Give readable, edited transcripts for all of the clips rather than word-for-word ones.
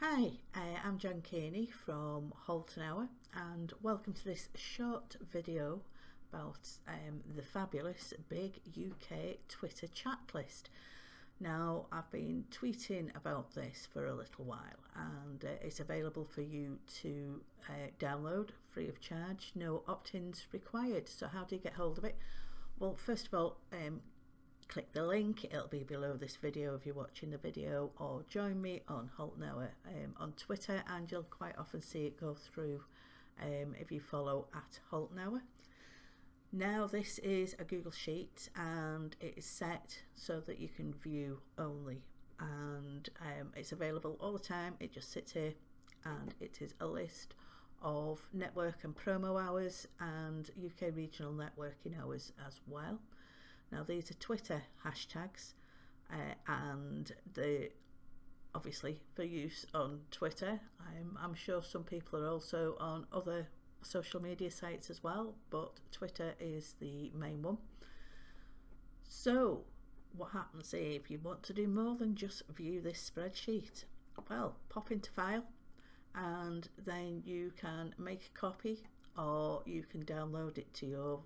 Hi, I'm Jan Kearney from HaltonHour and welcome to this short video about the fabulous big UK Twitter chat list. Now, I've been tweeting about this for a little while and it's available for you to download free of charge, no opt-ins required. So how do you get hold of it? Well, first of all, click the link, it'll be below this video if you're watching the video, or join me on HaltonHour on Twitter, and you'll quite often see it go through if you follow at HaltonHour. Now this is a Google Sheet and it is set so that you can view only, and it's available all the time. It just sits here and it is a list of network and promo hours and UK regional networking hours as well. Now these are Twitter hashtags and they're obviously for use on Twitter. I'm sure some people are also on other social media sites as well, but Twitter is the main one. So what happens if you want to do more than just view this spreadsheet? Well, pop into File and then you can make a copy, or you can download it to your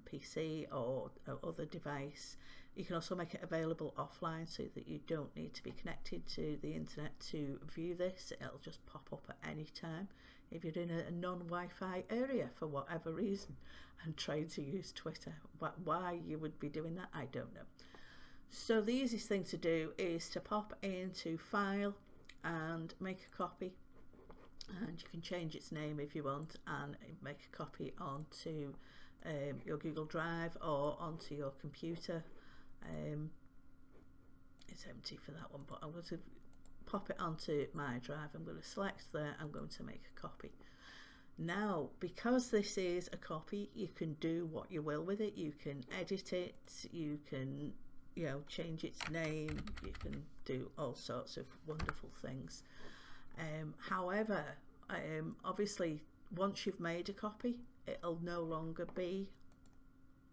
PC or other device. You can also make it available offline so that you don't need to be connected to the internet to view this. It'll just pop up at any time if you're in a non-Wi-Fi area for whatever reason and trying to use Twitter. Why you would be doing that, I don't know. So the easiest thing to do is to pop into File and make a copy, and you can change its name if you want and make a copy onto your Google Drive or onto your computer. It's empty for that one, but I'm going to pop it onto my drive. I'm going to select there, I'm going to make a copy. Now, because this is a copy, you can do what you will with it. You can edit it, you can change its name, you can do all sorts of wonderful things. However, obviously once you've made a copy, it'll no longer be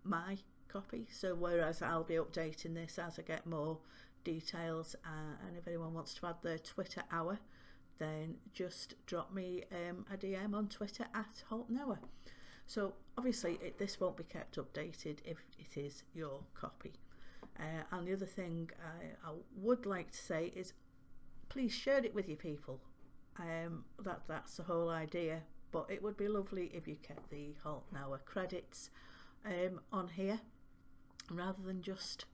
my copy. So whereas I'll be updating this as I get more details, and if anyone wants to add their Twitter hour, then just drop me a DM on Twitter at HaltonHour. So obviously this won't be kept updated if it is your copy. And the other thing I would like to say is please share it with your people. That's the whole idea, but it would be lovely if you kept the HaltonHour credits on here rather than just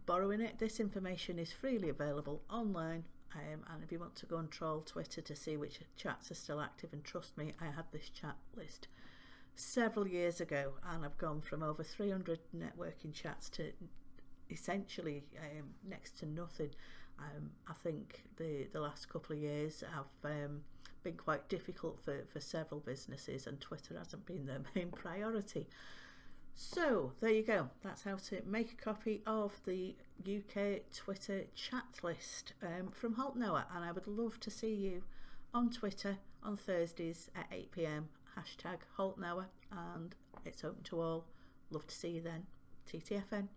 borrowing it. This information is freely available online, and if you want to go and troll Twitter to see which chats are still active, and trust me, I had this chat list several years ago and I've gone from over 300 networking chats to essentially next to nothing. I think the last couple of years have been quite difficult for several businesses, and Twitter hasn't been their main priority. So there you go, that's how to make a copy of the UK Twitter chat list from HaltonHour, and I would love to see you on Twitter on Thursdays at 8 PM, hashtag HaltonHour, and it's open to all. Love to see you then. TTFN.